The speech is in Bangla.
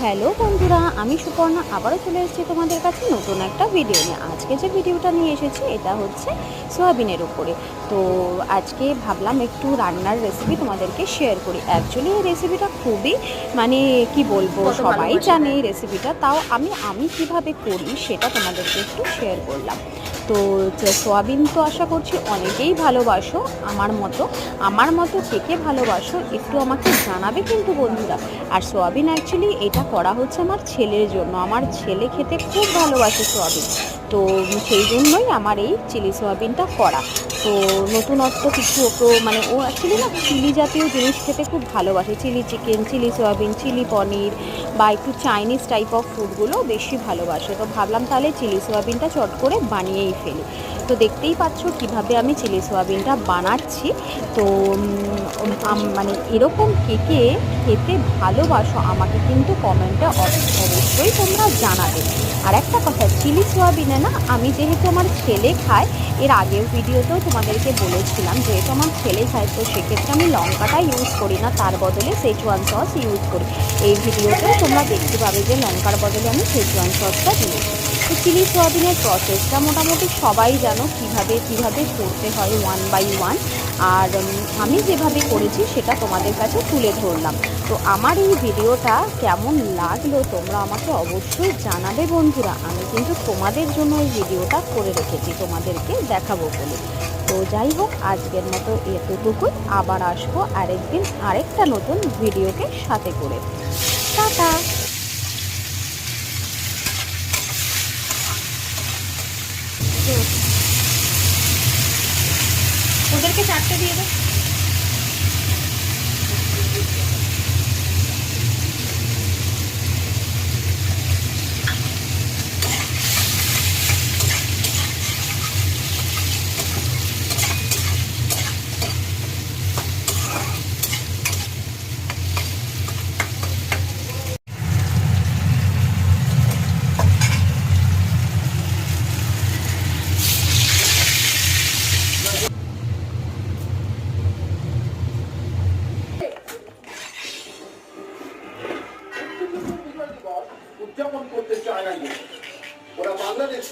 হ্যালো বন্ধুরা, আমি সুপর্ণা আবারও চলে এসেছি তোমাদের কাছে নতুন একটা ভিডিও নিয়ে। আজকে যে ভিডিওটা নিয়ে এসেছি এটা হচ্ছে সোয়াবিনের উপরে। তো আজকে ভাবলাম একটু রান্নার রেসিপি তোমাদেরকে শেয়ার করি। অ্যাকচুয়ালি এই রেসিপিটা খুবই কি বলবো, সবাই জানে এই রেসিপিটা, তাও আমি কিভাবে করি সেটা তোমাদেরকে একটু শেয়ার করলাম। তো সোয়াবিন তো আশা করছি অনেকেই ভালোবাসো আমার মতো কে কে ভালোবাসো একটু আমাকে জানাবে কিন্তু বন্ধুরা। আর সোয়াবিন অ্যাকচুয়ালি এটা করা হচ্ছে আমার ছেলের জন্য, আমার ছেলে খেতে খুব ভালোবাসে সোয়াবিন। তো সেই জন্যই আমার এই চিলি সোয়াবিনটা করা। তো নতুনত্ব কিছু ওকে ও অ্যাকচুয়ালি না চিলি জাতীয় জিনিস খেতে খুব ভালোবাসে, chilli chicken, chilli soyabean, chilli paneer বা একটু চাইনিজ টাইপ অফ ফুডগুলো বেশি ভালোবাসে। তো ভাবলাম তাহলে চিলি সোয়াবিনটা চট করে বানিয়েই ফেলি। তো দেখতেই পাচ্ছ কিভাবে আমি চিলি সোয়াবিনটা বানাচ্ছি। তো এরকম কে কে খেতে ভালোবাসো আমাকে কিন্তু কমেন্টে অবশ্যই তোমরা জানাবে। আর একটা কথা, চিলি সোয়াবিনে না আমি যেহেতু আমার ছেলে খায়, এর আগের ভিডিওতেও তোমাদেরকে বলেছিলাম যেহেতু আমার ছেলে খায়, তো সেক্ষেত্রে আমি লঙ্কাটা ইউজ করি না, তার বদলে সেচওয়ান সস ইউজ করি। এই ভিডিওতেও তোমরা দেখতে পাবে যে লঙ্কার বদলে আমি সেচওয়ান সসটা দিয়েছি। তো চিলি সোয়াবিনের প্রসেসটা মোটামুটি সবাই জানো কিভাবে করতে হয়, ওয়ান বাই ওয়ান। আর আমি যেভাবে করেছি সেটা তোমাদের কাছে তুলে ধরলাম। তো আমার এই ভিডিওটা কেমন লাগলো তোমরা আমাকে অবশ্যই জানাবে বন্ধুরা। আমি কিন্তু তোমাদের জন্য এই ভিডিওটা করে রেখেছি, তোমাদেরকে দেখাবো বলে। তো যাই হোক, আজকের মতো এতটুকুই। আবার আসবো আরেকদিন আরেকটা নতুন ভিডিওকে সাথে করে। টাটা। ওদেরকে চারটে দিয়ে দাও। উদযাপন করতে চায় না, ওরা বাংলাদেশ